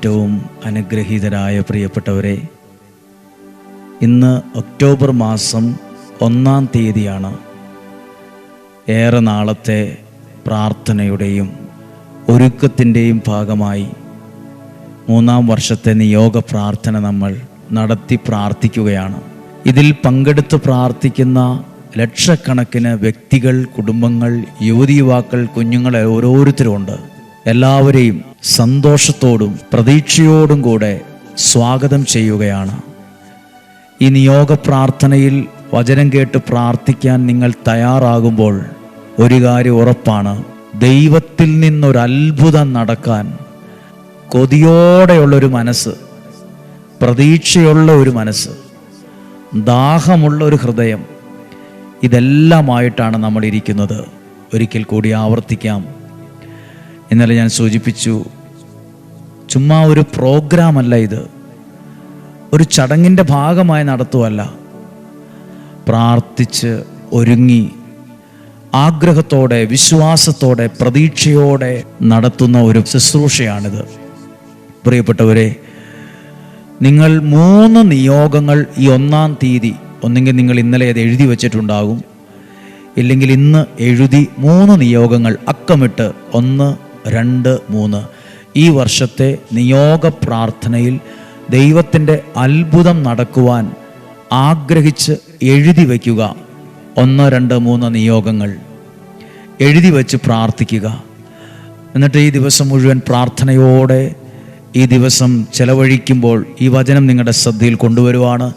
ഏറ്റവും അനുഗ്രഹീതരായ പ്രിയപ്പെട്ടവരെ, ഇന്ന് ഒക്ടോബർ മാസം 1-ാം തീയതിയാണ്. ഏറെ നാളത്തെ പ്രാർത്ഥനയുടെയും ഒരുക്കത്തിൻ്റെയും ഭാഗമായി 3-ാം വർഷത്തെ നിയോഗ പ്രാർത്ഥന നമ്മൾ നടത്തി പ്രാർത്ഥിക്കുകയാണ്. ഇതിൽ പങ്കെടുത്ത് പ്രാർത്ഥിക്കുന്ന ലക്ഷക്കണക്കിന് വ്യക്തികൾ, കുടുംബങ്ങൾ, യുവതി യുവാക്കൾ, കുഞ്ഞുങ്ങൾ ഓരോരുത്തരുമുണ്ട്. എല്ലാവരെയും സന്തോഷത്തോടും പ്രതീക്ഷയോടും കൂടെ സ്വാഗതം ചെയ്യുകയാണ്. ഈ നിയോഗ പ്രാർത്ഥനയിൽ വചനം കേട്ട് പ്രാർത്ഥിക്കാൻ നിങ്ങൾ തയ്യാറാകുമ്പോൾ ഒരു കാര്യം ഉറപ്പാണ്: ദൈവത്തിൽ നിന്നൊരത്ഭുതം നടക്കാൻ കൊതിയോടെയുള്ളൊരു മനസ്സ്, പ്രതീക്ഷയുള്ള ഒരു മനസ്സ്, ദാഹമുള്ള ഒരു ഹൃദയം, ഇതെല്ലാമായിട്ടാണ് നമ്മൾ ഇരിക്കുന്നത്. ഒരിക്കൽ കൂടി ആവർത്തിക്കാം. ഇന്നലെ ഞാൻ സൂചിപ്പിച്ചു, ചുമ്മാ ഒരു പ്രോഗ്രാമല്ല ഇത്, ഒരു ചടങ്ങിൻ്റെ ഭാഗമായി നടത്തുവല്ല. പ്രാർത്ഥിച്ച് ഒരുങ്ങി ആഗ്രഹത്തോടെ, വിശ്വാസത്തോടെ, പ്രതീക്ഷയോടെ നടത്തുന്ന ഒരു ശുശ്രൂഷയാണിത്. പ്രിയപ്പെട്ടവരെ, നിങ്ങൾ 3 നിയോഗങ്ങൾ ഈ 1-ാം തീയതി, ഒന്നെങ്കിൽ നിങ്ങൾ ഇന്നലെ അത് എഴുതി വച്ചിട്ടുണ്ടാകും, ഇല്ലെങ്കിൽ ഇന്ന് എഴുതി 3 നിയോഗങ്ങൾ അക്കമിട്ട് 1, 2, 3 ഈ വർഷത്തെ നിയോഗ പ്രാർത്ഥനയിൽ ദൈവത്തിൻ്റെ അത്ഭുതം നടക്കുവാൻ ആഗ്രഹിച്ച് എഴുതി വയ്ക്കുക. 1, 2, 3 നിയോഗങ്ങൾ എഴുതി വച്ച് പ്രാർത്ഥിക്കുക. എന്നിട്ട് ഈ ദിവസം മുഴുവൻ പ്രാർത്ഥനയോടെ ഈ ദിവസം ചെലവഴിക്കുമ്പോൾ ഈ വചനം നിങ്ങളുടെ ശ്രദ്ധയിൽ കൊണ്ടുവരുവാണ്.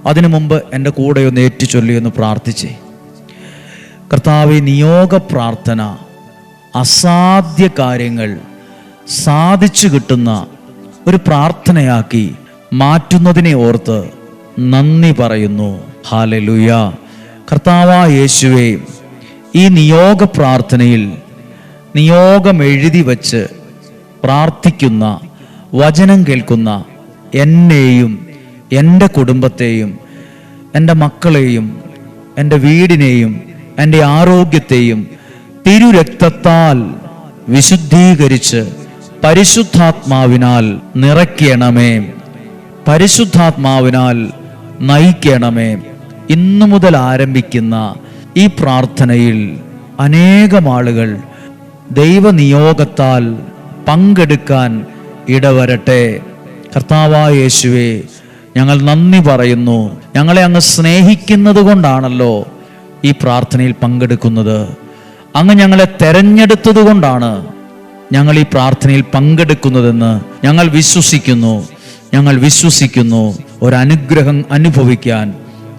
അതിനു മുമ്പ് എൻ്റെ കൂടെ ഒന്ന് ഏറ്റുചൊല്ലിയൊന്ന് പ്രാർത്ഥിച്ചേ. കർത്താവേ, നിയോഗ പ്രാർത്ഥന അസാധ്യ കാര്യങ്ങൾ സാധിച്ചു കിട്ടുന്ന ഒരു പ്രാർത്ഥനയാക്കി മാറ്റുന്നതിനെ ഓർത്ത് നന്ദി പറയുന്നു. ഹല്ലേലൂയ. കർത്താവായ യേശുവേ, ഈ നിയോഗ പ്രാർത്ഥനയിൽ നിയോഗം എഴുതി വച്ച് പ്രാർത്ഥിക്കുന്ന, വചനം കേൾക്കുന്ന എന്നെയും എൻ്റെ കുടുംബത്തെയും എൻ്റെ മക്കളെയും എൻ്റെ വീടിനെയും എൻ്റെ ആരോഗ്യത്തെയും തിരുരക്തത്താൽ വിശുദ്ധീകരിച്ച് പരിശുദ്ധാത്മാവിനാൽ നിറയ്ക്കണമേ, പരിശുദ്ധാത്മാവിനാൽ നയിക്കണമേ. ഇന്നു മുതൽ ആരംഭിക്കുന്ന ഈ പ്രാർത്ഥനയിൽ അനേകം ആളുകൾ ദൈവനിയോഗത്താൽ പങ്കെടുക്കാൻ ഇടവരട്ടെ. കർത്താവായ യേശുവേ, ഞങ്ങൾ നന്ദി പറയുന്നു. ഞങ്ങളെ അങ്ങ് സ്നേഹിക്കുന്നത് കൊണ്ടാണല്ലോ ഈ പ്രാർത്ഥനയിൽ പങ്കെടുക്കുന്നത്. അങ്ങ് ഞങ്ങളെ തെരഞ്ഞെടുത്തത് കൊണ്ടാണ് ഞങ്ങൾ ഈ പ്രാർത്ഥനയിൽ പങ്കെടുക്കുന്നതെന്ന് ഞങ്ങൾ വിശ്വസിക്കുന്നു. ഞങ്ങൾ വിശ്വസിക്കുന്നു. ഒരനുഗ്രഹം അനുഭവിക്കാൻ,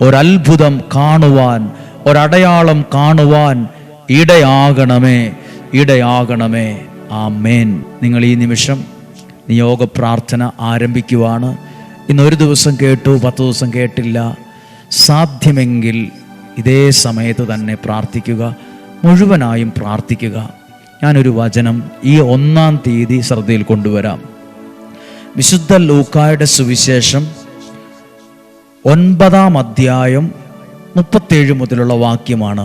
ഒരത്ഭുതം കാണുവാൻ, ഒരടയാളം കാണുവാൻ ഇടയാകണമേ, ഇടയാകണമേ. ആമേൻ. നിങ്ങൾ ഈ നിമിഷം നിയോഗ പ്രാർത്ഥന ആരംഭിക്കുവാണ്. ഇന്ന് ഒരു ദിവസം കേട്ടു, 10 ദിവസം കേട്ടില്ല. സാധ്യമെങ്കിൽ ഇതേ സമയത്ത് തന്നെ പ്രാർത്ഥിക്കുക, മുഴുവനായും പ്രാർത്ഥിക്കുക. ഞാനൊരു വചനം ഈ 1-ാം തീയതി ശ്രദ്ധയിൽ കൊണ്ടുവരാം. വിശുദ്ധ ലൂക്കായുടെ സുവിശേഷം 9-ാം അധ്യായം 37 മുതലുള്ള വാക്യമാണ്.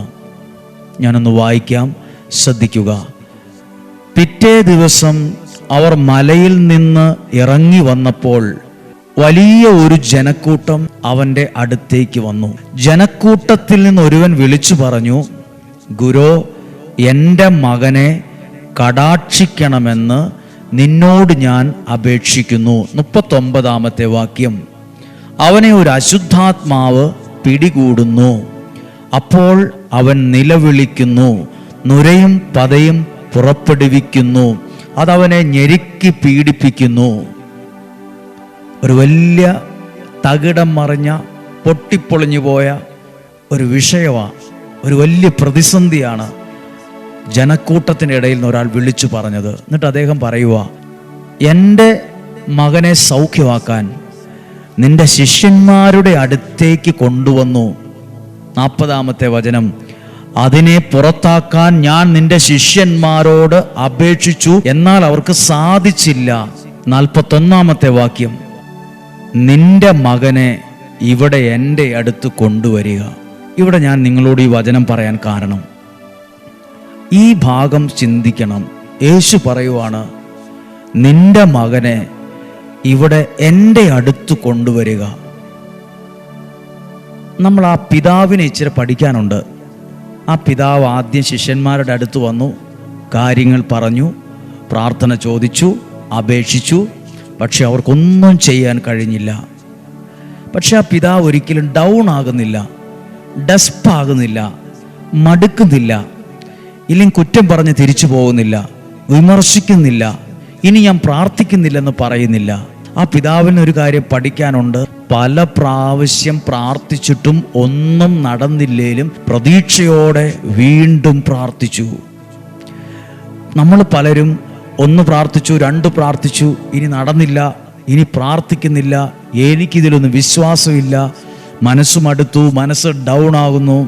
ഞാനൊന്ന് വായിക്കാം, ശ്രദ്ധിക്കുക. പിറ്റേ ദിവസം അവർ മലയിൽ നിന്ന് ഇറങ്ങി വന്നപ്പോൾ വലിയ ഒരു ജനക്കൂട്ടം അവൻ്റെ അടുത്തേക്ക് വന്നു. ജനക്കൂട്ടത്തിൽ നിന്ന് ഒരുവൻ വിളിച്ചു പറഞ്ഞു, ഗുരോ, എൻ്റെ മകനെ കടാക്ഷിക്കണമെന്ന് നിന്നോട് ഞാൻ അപേക്ഷിക്കുന്നു. 39-ാമത്തെ വാക്യം. അവനെ ഒരു അശുദ്ധാത്മാവ് പിടികൂടുന്നു. അപ്പോൾ അവൻ നിലവിളിക്കുന്നു, നുരയും പതയും പുറപ്പെടുവിക്കുന്നു. അതവനെ ഞെരുക്കി പീഡിപ്പിക്കുന്നു. ഒരു വലിയ തകിടം മറിഞ്ഞ, പൊട്ടിപ്പൊളിഞ്ഞു പോയ ഒരു വിഷയമാണ്, ഒരു വലിയ പ്രതിസന്ധിയാണ് ജനക്കൂട്ടത്തിൻ്റെ ഇടയിൽ നിന്ന് ഒരാൾ വിളിച്ചു പറഞ്ഞത്. എന്നിട്ട് അദ്ദേഹം പറയുക, എൻ്റെ മകനെ സൗഖ്യമാക്കാൻ നിന്റെ ശിഷ്യന്മാരുടെ അടുത്തേക്ക് കൊണ്ടുവന്നു. 40-ാമത്തെ വചനം. അതിനെ പുറത്താക്കാൻ ഞാൻ നിന്റെ ശിഷ്യന്മാരോട് അപേക്ഷിച്ചു, എന്നാൽ അവർക്ക് സാധിച്ചില്ല. 41-ാമത്തെ വാക്യം. നിന്റെ മകനെ ഇവിടെ എൻ്റെ അടുത്ത് കൊണ്ടുവരിക. ഇവിടെ ഞാൻ നിങ്ങളോട് ഈ വചനം പറയാൻ കാരണം, ഈ ഭാഗം ചിന്തിക്കണം. യേശു പറയുവാണ്, നിന്റെ മകനെ ഇവിടെ എൻ്റെ അടുത്ത് കൊണ്ടുവരിക. നമ്മൾ ആ പിതാവിനെ ഇച്ചിരി പഠിക്കാനുണ്ട്. ആ പിതാവ് ആദ്യം ശിഷ്യന്മാരുടെ അടുത്ത് വന്നു, കാര്യങ്ങൾ പറഞ്ഞു, പ്രാർത്ഥന ചോദിച്ചു, അപേക്ഷിച്ചു. പക്ഷെ അവർക്കൊന്നും ചെയ്യാൻ കഴിഞ്ഞില്ല. പക്ഷെ ആ പിതാവ് ഒരിക്കലും ഡൗൺ ആകുന്നില്ല, ഡെസ്പാകുന്നില്ല, മടുക്കുന്നില്ല, ഇല്ലെങ്കിൽ കുറ്റം പറഞ്ഞ് തിരിച്ചു പോകുന്നില്ല, വിമർശിക്കുന്നില്ല, ഇനി ഞാൻ പ്രാർത്ഥിക്കുന്നില്ലെന്ന് പറയുന്നില്ല. ആ പിതാവിന് ഒരു കാര്യം പഠിക്കാനുണ്ട്. പല പ്രാവശ്യം പ്രാർത്ഥിച്ചിട്ടും ഒന്നും നടന്നില്ലേലും പ്രതീക്ഷയോടെ വീണ്ടും പ്രാർത്ഥിച്ചു. നമ്മൾ പലരും ഒന്ന് പ്രാർത്ഥിച്ചു, രണ്ട് പ്രാർത്ഥിച്ചു, ഇനി നടന്നില്ല, ഇനി പ്രാർത്ഥിക്കുന്നില്ല, എനിക്കിതിലൊന്നും വിശ്വാസമില്ല, മനസ്സ് മടുത്തു, മനസ്സ് ഡൗൺ ആകുന്നു.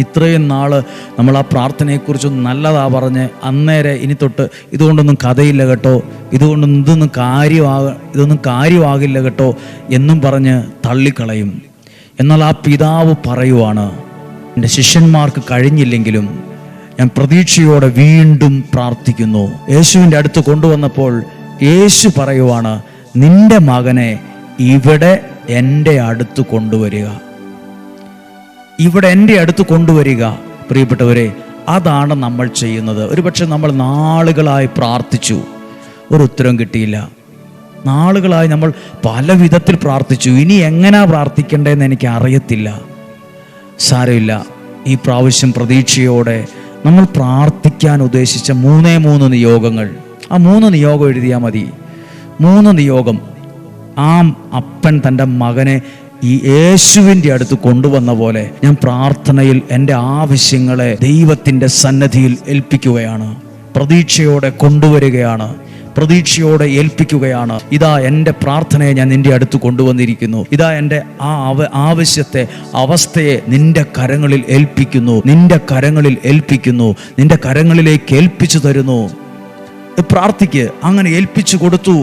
ഇത്രയും നാൾ നമ്മൾ ആ പ്രാർത്ഥനയെക്കുറിച്ചൊന്നും നല്ലതാ പറഞ്ഞ് അന്നേരം ഇനി തൊട്ട് ഇതുകൊണ്ടൊന്നും കഥയില്ല കേട്ടോ, ഇതൊന്നും കാര്യമാകില്ല കേട്ടോ എന്നും പറഞ്ഞ് തള്ളിക്കളയും. എന്നാൽ ആ പിതാവ് പറയുവാണ്, എൻ്റെ ശിഷ്യന്മാർക്ക് കഴിഞ്ഞില്ലെങ്കിലും ഞാൻ പ്രതീക്ഷയോടെ വീണ്ടും പ്രാർത്ഥിക്കുന്നു. യേശുവിൻ്റെ അടുത്ത് കൊണ്ടുവന്നപ്പോൾ യേശു പറയുവാണ്, നിന്റെ മകനെ ഇവിടെ എൻ്റെ അടുത്ത് കൊണ്ടുവരിക. ഇവിടെ എൻ്റെ അടുത്ത് കൊണ്ടുവരിക. പ്രിയപ്പെട്ടവരെ, അതാണ് നമ്മൾ ചെയ്യുന്നത്. ഒരുപക്ഷെ നമ്മൾ നാളുകളായി പ്രാർത്ഥിച്ചു, ഒരു ഉത്തരം കിട്ടിയില്ല. നാളുകളായി നമ്മൾ പല വിധത്തിൽ പ്രാർത്ഥിച്ചു, ഇനി എങ്ങനെയാ പ്രാർത്ഥിക്കേണ്ടതെന്ന് എനിക്ക് അറിയത്തില്ല. സാരമില്ല, ഈ പ്രാവശ്യം പ്രതീക്ഷയോടെ നമ്മൾ പ്രാർത്ഥിക്കാൻ ഉദ്ദേശിച്ച 3 നിയോഗങ്ങൾ, ആ 3 നിയോഗം എഴുതിയാൽ മതി. 3 നിയോഗം ആ അപ്പൻ തൻ്റെ മകനെ ഈ യേശുവിൻ്റെ അടുത്ത് കൊണ്ടുവന്ന പോലെ ഞാൻ പ്രാർത്ഥനയിൽ എൻ്റെ ആവശ്യങ്ങളെ ദൈവത്തിൻ്റെ സന്നിധിയിൽ ഏൽപ്പിക്കുകയാണ്, പ്രതീക്ഷയോടെ കൊണ്ടുവരികയാണ്, പ്രതീക്ഷയോടെ ഏൽപ്പിക്കുകയാണ്. ഇതാ എൻ്റെ പ്രാർത്ഥനയെ ഞാൻ നിൻ്റെ അടുത്ത് കൊണ്ടുവന്നിരിക്കുന്നു. ഇതാ എൻ്റെ ആ ആവശ്യത്തെ, അവസ്ഥയെ നിൻ്റെ കരങ്ങളിൽ ഏൽപ്പിക്കുന്നു, നിൻ്റെ കരങ്ങളിൽ ഏൽപ്പിക്കുന്നു, നിൻ്റെ കരങ്ങളിലേക്ക് ഏൽപ്പിച്ചു തരുന്നു. പ്രാർത്ഥിക്ക്. അങ്ങനെ ഏൽപ്പിച്ചു കൊടുത്തു.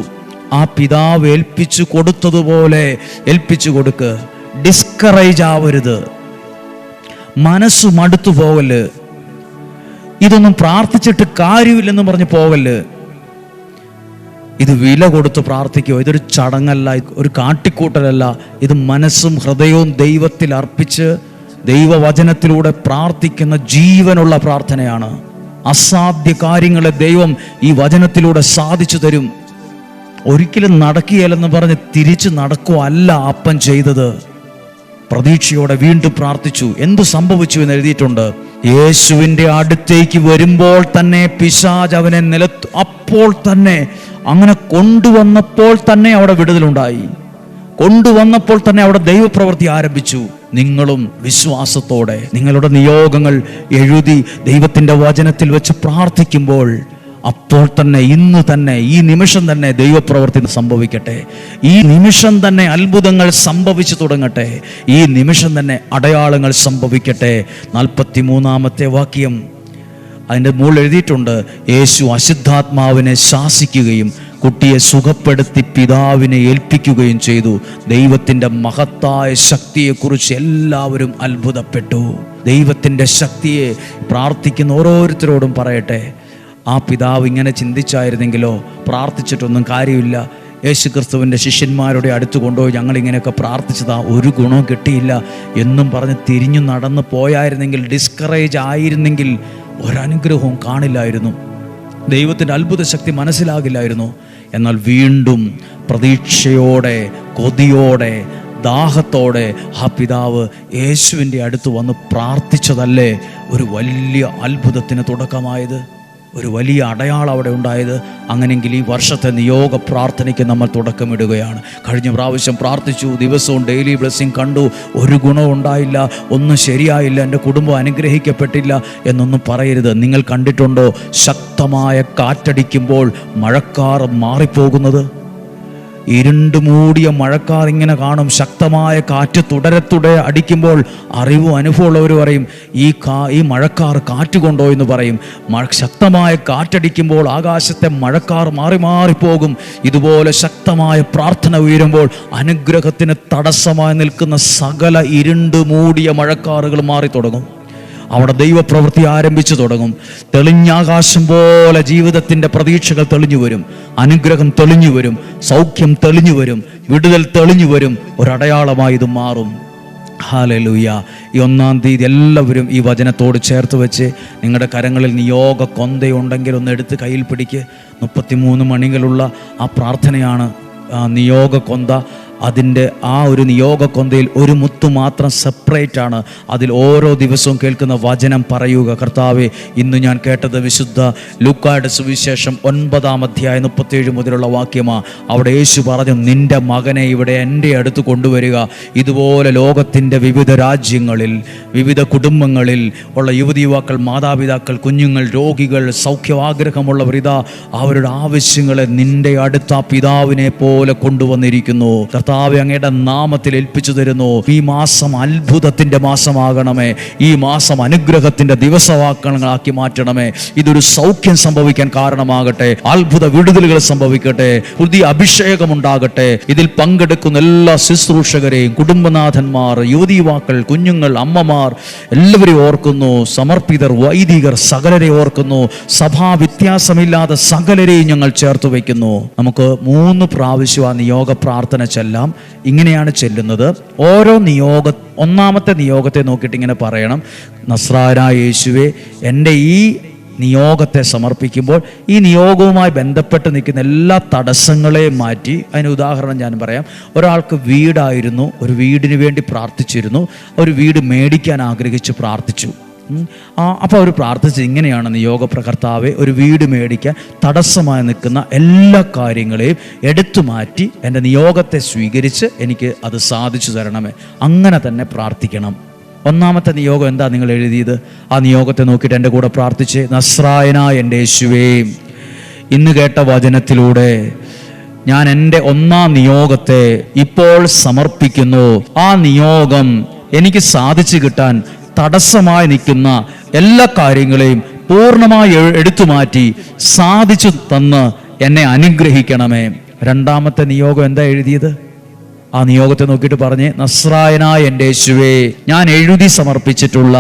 ആ പിതാവ് ഏൽപ്പിച്ചു കൊടുത്തതുപോലെ ഏൽപ്പിച്ചു കൊടുക്ക്. ഡിസ്കറേജ് ആവരുത്, മനസ്സ് മടുത്തു പോകല്, ഇതൊന്നും പ്രാർത്ഥിച്ചിട്ട് കാര്യമില്ലെന്ന് പറഞ്ഞ് പോകല്. ഇത് വില കൊടുത്ത് പ്രാർത്ഥിക്കുക. ഇതൊരു ചടങ്ങല്ല, ഒരു കാട്ടിക്കൂട്ടലല്ല. ഇത് മനസ്സും ഹൃദയവും ദൈവത്തിൽ അർപ്പിച്ച് ദൈവവചനത്തിലൂടെ പ്രാർത്ഥിക്കുന്ന ജീവനുള്ള പ്രാർത്ഥനയാണ്. അസാധ്യ കാര്യങ്ങളെ ദൈവം ഈ വചനത്തിലൂടെ സാധിച്ചു തരും. ഒരിക്കലും നടക്കുകയില്ലെന്ന് പറഞ്ഞ് തിരിച്ചു നടക്കുകയല്ല അപ്പൻ ചെയ്തത്. പ്രതീക്ഷയോടെ വീണ്ടും പ്രാർത്ഥിച്ചു. എന്തു സംഭവിച്ചു എന്ന് എഴുതിയിട്ടുണ്ട്. യേശുവിൻ്റെ അടുത്തേക്ക് വരുമ്പോൾ തന്നെ പിശാച് അവനെ നിലത്തു. അപ്പോൾ തന്നെ, അങ്ങനെ കൊണ്ടുവന്നപ്പോൾ തന്നെ അവിടെ വിടുതലുണ്ടായി. കൊണ്ടുവന്നപ്പോൾ തന്നെ അവിടെ ദൈവപ്രവൃത്തി ആരംഭിച്ചു. നിങ്ങളും വിശ്വാസത്തോടെ നിങ്ങളുടെ നിയോഗങ്ങൾ എഴുതി ദൈവത്തിൻ്റെ വചനത്തിൽ വെച്ച് പ്രാർത്ഥിക്കുമ്പോൾ അപ്പോൾ തന്നെ, ഇന്ന് തന്നെ, ഈ നിമിഷം തന്നെ ദൈവപ്രവൃത്തി സംഭവിക്കട്ടെ. ഈ നിമിഷം തന്നെ അത്ഭുതങ്ങൾ സംഭവിച്ചു തുടങ്ങട്ടെ. ഈ നിമിഷം തന്നെ അടയാളങ്ങൾ സംഭവിക്കട്ടെ. 43-ാമത്തെ വാക്യം അതിൻ്റെ മുകളിൽ എഴുതിയിട്ടുണ്ട്. യേശു അശുദ്ധാത്മാവിനെ ശാസിക്കുകയും കുട്ടിയെ സുഖപ്പെടുത്തി പിതാവിനെ ഏൽപ്പിക്കുകയും ചെയ്തു. ദൈവത്തിൻ്റെ മഹത്തായ ശക്തിയെക്കുറിച്ച് എല്ലാവരും അത്ഭുതപ്പെട്ടു. ദൈവത്തിൻ്റെ ശക്തിയെ പ്രാർത്ഥിക്കുന്ന ഓരോരുത്തരോടും പറയട്ടെ. ആ പിതാവ് ഇങ്ങനെ ചിന്തിച്ചായിരുന്നെങ്കിലോ, പ്രാർത്ഥിച്ചിട്ടൊന്നും കാര്യമില്ല, യേശു ക്രിസ്തുവിൻ്റെ ശിഷ്യന്മാരുടെ അടുത്ത് കൊണ്ടുപോയി ഞങ്ങളിങ്ങനെയൊക്കെ പ്രാർത്ഥിച്ചതാ, ഒരു ഗുണവും കിട്ടിയില്ല എന്നും പറഞ്ഞ് തിരിഞ്ഞു നടന്ന് പോയായിരുന്നെങ്കിൽ, ഡിസ്കറേജ് ആയിരുന്നെങ്കിൽ ഒരനുഗ്രഹവും കാണില്ലായിരുന്നു, ദൈവത്തിൻ്റെ അത്ഭുത ശക്തി മനസ്സിലാകില്ലായിരുന്നു. എന്നാൽ വീണ്ടും പ്രതീക്ഷയോടെ, കൊതിയോടെ, ദാഹത്തോടെ ആ പിതാവ് യേശുവിൻ്റെ അടുത്ത് വന്ന് പ്രാർത്ഥിച്ചതല്ലേ ഒരു വലിയ അത്ഭുതത്തിന് തുടക്കമായത്, ഒരു വലിയ അടയാളം അവിടെ ഉണ്ടായത്. അങ്ങനെയെങ്കിൽ ഈ വർഷത്തെ നിയോഗ പ്രാർത്ഥനയ്ക്ക് നമ്മൾ തുടക്കമിടുകയാണ്. കഴിഞ്ഞ പ്രാവശ്യം പ്രാർത്ഥിച്ചു, ദിവസവും ഡെയിലി ബ്ലെസ്സിങ് കണ്ടു, ഒരു ഗുണവും ഉണ്ടായില്ല, ഒന്നും ശരിയായില്ല, എൻ്റെ കുടുംബം അനുഗ്രഹിക്കപ്പെട്ടില്ല എന്നൊന്നും പറയരുത്. നിങ്ങൾ കണ്ടിട്ടുണ്ടോ ശക്തമായ കാറ്റടിക്കുമ്പോൾ മഴക്കാർ മാറിപ്പോകുന്നത്? ഇരുണ്ട് മൂടിയ മഴക്കാർ ഇങ്ങനെ കാണും. ശക്തമായ കാറ്റ് തുടരെ അടിക്കുമ്പോൾ അറിവും അനുഭവമുള്ളവർ പറയും, ഈ മഴക്കാർ കാറ്റ് കൊണ്ടോ എന്ന് പറയും. ശക്തമായ കാറ്റടിക്കുമ്പോൾ ആകാശത്തെ മഴക്കാർ മാറിപ്പോകും. ഇതുപോലെ ശക്തമായ പ്രാർത്ഥന ഉയരുമ്പോൾ അനുഗ്രഹത്തിന് തടസ്സമായി നിൽക്കുന്ന സകല ഇരുണ്ട് മൂടിയ മഴക്കാറുകൾ മാറി തുടങ്ങും. അവിടെ ദൈവപ്രവൃത്തി ആരംഭിച്ചു തുടങ്ങും. തെളിഞ്ഞാകാശം പോലെ ജീവിതത്തിൻ്റെ പ്രതീക്ഷകൾ തെളിഞ്ഞു വരും, അനുഗ്രഹം തെളിഞ്ഞു വരും, സൗഖ്യം തെളിഞ്ഞു വരും, വിടുതൽ തെളിഞ്ഞു വരും. ഒരടയാളമായി ഇത് മാറും. ഹല്ലേലൂയ. ഈ 1-ാം തീയതി എല്ലാവരും ഈ വചനത്തോട് ചേർത്ത് വെച്ച് നിങ്ങളുടെ കരങ്ങളിൽ നിയോഗ കൊന്തയുണ്ടെങ്കിൽ ഒന്ന് എടുത്ത് കയ്യിൽ പിടിക്ക്. 33 മണികളുള്ള ആ പ്രാർത്ഥനയാണ് നിയോഗ കൊന്ത. അതിൻ്റെ ആ ഒരു നിയോഗ കൊന്തയിൽ ഒരു മുത്തു മാത്രം സെപ്പറേറ്റ് ആണ്. അതിൽ ഓരോ ദിവസവും കേൾക്കുന്ന വചനം പറയുക. കർത്താവേ, ഇന്ന് ഞാൻ കേട്ടത് വിശുദ്ധ ലൂക്കായുടെ സുവിശേഷം 9-ാം അധ്യായം 37 മുതലുള്ള വാക്യമാണ്. അവിടെ യേശു പറഞ്ഞു, നിന്റെ മകനെ ഇവിടെ എൻ്റെ അടുത്ത് കൊണ്ടുവരിക. ഇതുപോലെ ലോകത്തിൻ്റെ വിവിധ രാജ്യങ്ങളിൽ, വിവിധ കുടുംബങ്ങളിൽ ഉള്ള യുവതി യുവാക്കൾ, മാതാപിതാക്കൾ, കുഞ്ഞുങ്ങൾ, രോഗികൾ, സൗഖ്യവാഗ്രഹമുള്ളവർ ഇതാ അവരുടെ ആവശ്യങ്ങളെ നിന്റെ അടുത്ത പിതാവിനെ പോലെ കൊണ്ടുവന്നിരിക്കുന്നു. കർത്താവേ, അങ്ങയുടെ നാമത്തിൽ ഏൽപ്പിച്ചു തരുന്നു. ഈ മാസം അത്ഭുതത്തിൻ്റെ മാസമാകണമേ. ഈ മാസം അനുഗ്രഹത്തിൻ്റെ ദിവസമാക്കി മാറ്റണമേ. ഇതൊരു സൗഖ്യം സംഭവിക്കാൻ കാരണമാകട്ടെ. അത്ഭുത വിടുതലുകൾ സംഭവിക്കട്ടെ. പുതിയ അഭിഷേകം ഉണ്ടാകട്ടെ. ഇതിൽ പങ്കെടുക്കുന്ന എല്ലാ ശുശ്രൂഷകരെയും, കുടുംബനാഥന്മാർ, യുവതി യുവാക്കൾ, കുഞ്ഞുങ്ങൾ, അമ്മമാർ എല്ലാവരെയും ഓർക്കുന്നു. സമർപ്പിതർ, വൈദികർ സകലരെ ഓർക്കുന്നു. സഭാ വ്യത്യാസമില്ലാതെ സകലരെയും ഞങ്ങൾ ചേർത്ത് വയ്ക്കുന്നു. നമുക്ക് 3 പ്രാവശ്യം ആ നിയോഗ പ്രാർത്ഥന ചെല്ലാം. ഇങ്ങനെയാണ് ചെല്ലുന്നത്. ഓരോ ഒന്നാമത്തെ നിയോഗത്തെ നോക്കിയിട്ട് ഇങ്ങനെ പറയണം, നസ്രായനായ യേശുവേ, എൻ്റെ ഈ നിയോഗത്തെ സമർപ്പിക്കുമ്പോൾ ഈ നിയോഗവുമായി ബന്ധപ്പെട്ട് നിൽക്കുന്ന എല്ലാ തടസ്സങ്ങളെയും മാറ്റി. അതിന് ഉദാഹരണം ഞാൻ പറയാം. ഒരാൾക്ക് വീടായിരുന്നു, ഒരു വീടിന് വേണ്ടി പ്രാർത്ഥിച്ചിരുന്നു, ഒരു വീട് മേടിക്കാൻ ആഗ്രഹിച്ച് പ്രാർത്ഥിച്ചു. അപ്പോൾ അവർ പ്രാർത്ഥിച്ചത് ഇങ്ങനെയാണ്: നിയോഗപ്രകർത്താവെ, ഒരു വീട് മേടിക്കാൻ തടസ്സമായി നിൽക്കുന്ന എല്ലാ കാര്യങ്ങളെയും എടുത്തു മാറ്റി എൻ്റെ നിയോഗത്തെ സ്വീകരിച്ച് എനിക്ക് അത് സാധിച്ചു തരണമേ. അങ്ങനെ തന്നെ പ്രാർത്ഥിക്കണം. ഒന്നാമത്തെ നിയോഗം എന്താ നിങ്ങൾ എഴുതിയത്? ആ നിയോഗത്തെ നോക്കിയിട്ട് എൻ്റെ കൂടെ പ്രാർത്ഥിച്ച്, നസ്രായനായ എൻ്റെ യേശുവേ, ഇന്ന് കേട്ട വചനത്തിലൂടെ ഞാൻ എൻ്റെ 1-ാം നിയോഗത്തെ ഇപ്പോൾ സമർപ്പിക്കുന്നു. ആ നിയോഗം എനിക്ക് സാധിച്ചു കിട്ടാൻ തടസ്സമായി നിൽക്കുന്ന എല്ലാ കാര്യങ്ങളെയും പൂർണ്ണമായി എടുത്തു മാറ്റി സാധിച്ചു തന്ന് എന്നെ അനുഗ്രഹിക്കണമേ. 2-ാമത്തെ നിയോഗം എന്താ എഴുതിയത്? ആ നിയോഗത്തെ നോക്കിയിട്ട് പറഞ്ഞ്, നസ്രായനായ എൻ്റെ യേശുവേ, ഞാൻ എഴുതി സമർപ്പിച്ചിട്ടുള്ള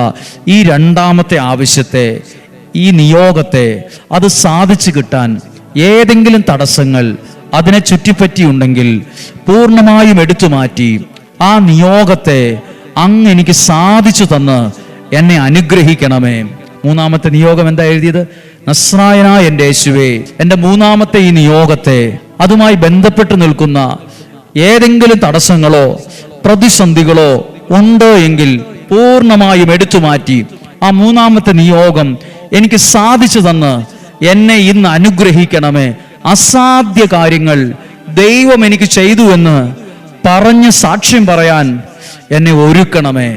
ഈ 2-ാമത്തെ ആവശ്യത്തെ, ഈ നിയോഗത്തെ, അത് സാധിച്ചു കിട്ടാൻ ഏതെങ്കിലും തടസ്സങ്ങൾ അതിനെ ചുറ്റിപ്പറ്റിയുണ്ടെങ്കിൽ പൂർണ്ണമായും എടുത്തു മാറ്റി ആ നിയോഗത്തെ അങ്ങ് എനിക്ക് സാധിച്ചു തന്ന് എന്നെ അനുഗ്രഹിക്കണമേ. 3-ാമത്തെ നിയോഗം എന്താ എഴുതിയത്? നസ്രായനായ എൻ്റെ യേശുവേ, എൻ്റെ 3-ാമത്തെ ഈ നിയോഗത്തെ, അതുമായി ബന്ധപ്പെട്ട് നിൽക്കുന്ന ഏതെങ്കിലും തടസ്സങ്ങളോ പ്രതിസന്ധികളോ ഉണ്ട് എങ്കിൽ പൂർണ്ണമായും എടുത്തു മാറ്റി ആ 3-ാമത്തെ നിയോഗം എനിക്ക് സാധിച്ചു തന്ന് എന്നെ ഇന്ന് അനുഗ്രഹിക്കണമേ. അസാധ്യ കാര്യങ്ങൾ ദൈവം എനിക്ക് ചെയ്തു എന്ന് പറഞ്ഞ് സാക്ഷ്യം പറയാൻ എന്നെ ഒരുക്കണമേ.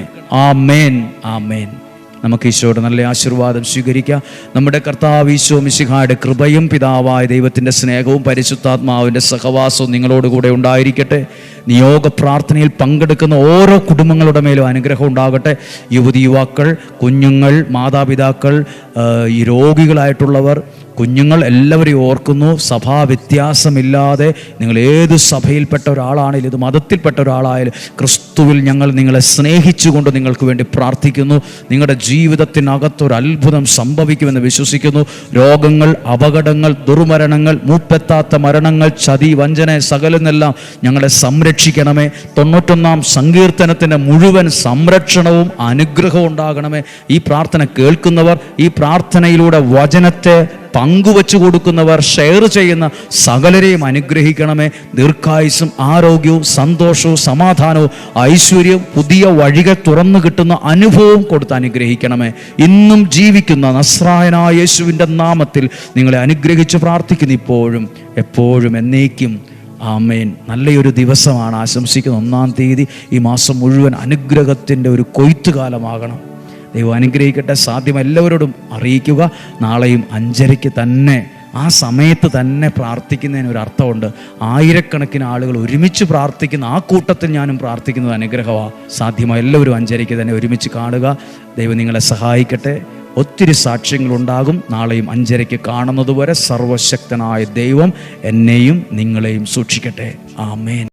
ആമേൻ, ആമേൻ. നമുക്ക് ഈശോയുടെ നല്ല ആശീർവാദം സ്വീകരിക്കാം. നമ്മുടെ കർത്താവ് ഈശോ മിശിഹായുടെ കൃപയും പിതാവായ ദൈവത്തിൻ്റെ സ്നേഹവും പരിശുദ്ധാത്മാവിൻ്റെ സഹവാസവും നിങ്ങളോടുകൂടെ ഉണ്ടായിരിക്കട്ടെ. നിയോഗ പ്രാർത്ഥനയിൽ പങ്കെടുക്കുന്ന ഓരോ കുടുംബങ്ങളുടെ മേലും അനുഗ്രഹം ഉണ്ടാകട്ടെ. യുവതി യുവാക്കൾ, കുഞ്ഞുങ്ങൾ, മാതാപിതാക്കൾ, ഈ രോഗികളായിട്ടുള്ളവർ, കുഞ്ഞുങ്ങൾ എല്ലാവരെയും ഓർക്കുന്നു. സഭാ വ്യത്യാസമില്ലാതെ നിങ്ങൾ ഏത് സഭയിൽപ്പെട്ട ഒരാളാണെങ്കിലും, ഇത് മതത്തിൽപ്പെട്ട ഒരാളായാലും, ക്രിസ്തുവിൽ ഞങ്ങൾ നിങ്ങളെ സ്നേഹിച്ചുകൊണ്ട് നിങ്ങൾക്ക് വേണ്ടി പ്രാർത്ഥിക്കുന്നു. നിങ്ങളുടെ ജീവിതത്തിനകത്തൊരു അത്ഭുതം സംഭവിക്കുമെന്ന് വിശ്വസിക്കുന്നു. രോഗങ്ങൾ, അപകടങ്ങൾ, ദുർമരണങ്ങൾ, മൂപ്പെത്താത്ത മരണങ്ങൾ, ചതി, വഞ്ചന, സകലെന്നെല്ലാം ഞങ്ങളെ സംരക്ഷിക്കണമേ. 91-ാം സങ്കീർത്തനത്തിൻ്റെ മുഴുവൻ സംരക്ഷണവും അനുഗ്രഹവും ഉണ്ടാകണമേ. ഈ പ്രാർത്ഥന കേൾക്കുന്നവർ, ഈ പ്രാർത്ഥനയിലൂടെ വചനത്തെ പങ്കുവച്ചു കൊടുക്കുന്നവർ, ഷെയർ ചെയ്യുന്ന സകലരെയും അനുഗ്രഹിക്കണമേ. ദീർഘായുസ്സും ആരോഗ്യവും സന്തോഷവും സമാധാനവും ഐശ്വര്യവും പുതിയ വഴികൾ തുറന്നു കിട്ടുന്ന അനുഭവവും കൊടുത്ത് അനുഗ്രഹിക്കണമേ. ഇന്നും ജീവിക്കുന്ന നസ്രായനായ യേശുവിൻ്റെ നാമത്തിൽ നിങ്ങളെ അനുഗ്രഹിച്ച് പ്രാർത്ഥിക്കുന്നു, ഇപ്പോഴും എപ്പോഴും എന്നേക്കും. ആമേൻ. നല്ലൊരു ദിവസമാണ് ആശംസിക്കുന്നത്. 1-ാം തീയതി ഈ മാസം മുഴുവൻ അനുഗ്രഹത്തിൻ്റെ ഒരു കൊയ്ത്തുകാലമാകണം. ദൈവം അനുഗ്രഹിക്കട്ടെ. സാധ്യം എല്ലാവരോടും അറിയിക്കുക. നാളെയും 5:30 തന്നെ, ആ സമയത്ത് തന്നെ പ്രാർത്ഥിക്കുന്നതിന് ഒരു അർത്ഥമുണ്ട്. ആയിരക്കണക്കിന് ആളുകൾ ഒരുമിച്ച് പ്രാർത്ഥിക്കുന്ന ആ കൂട്ടത്തിൽ ഞാനും പ്രാർത്ഥിക്കുന്നത് അനുഗ്രഹമാണ്. സാധ്യമായ എല്ലാവരും 5:30 തന്നെ ഒരുമിച്ച് കാണുക. ദൈവം നിങ്ങളെ സഹായിക്കട്ടെ. ഒത്തിരി സാക്ഷ്യങ്ങളുണ്ടാകും. നാളെയും 5:30 കാണുന്നത് വരെ സർവശക്തനായ ദൈവം എന്നെയും നിങ്ങളെയും സൂക്ഷിക്കട്ടെ. ആമേൻ.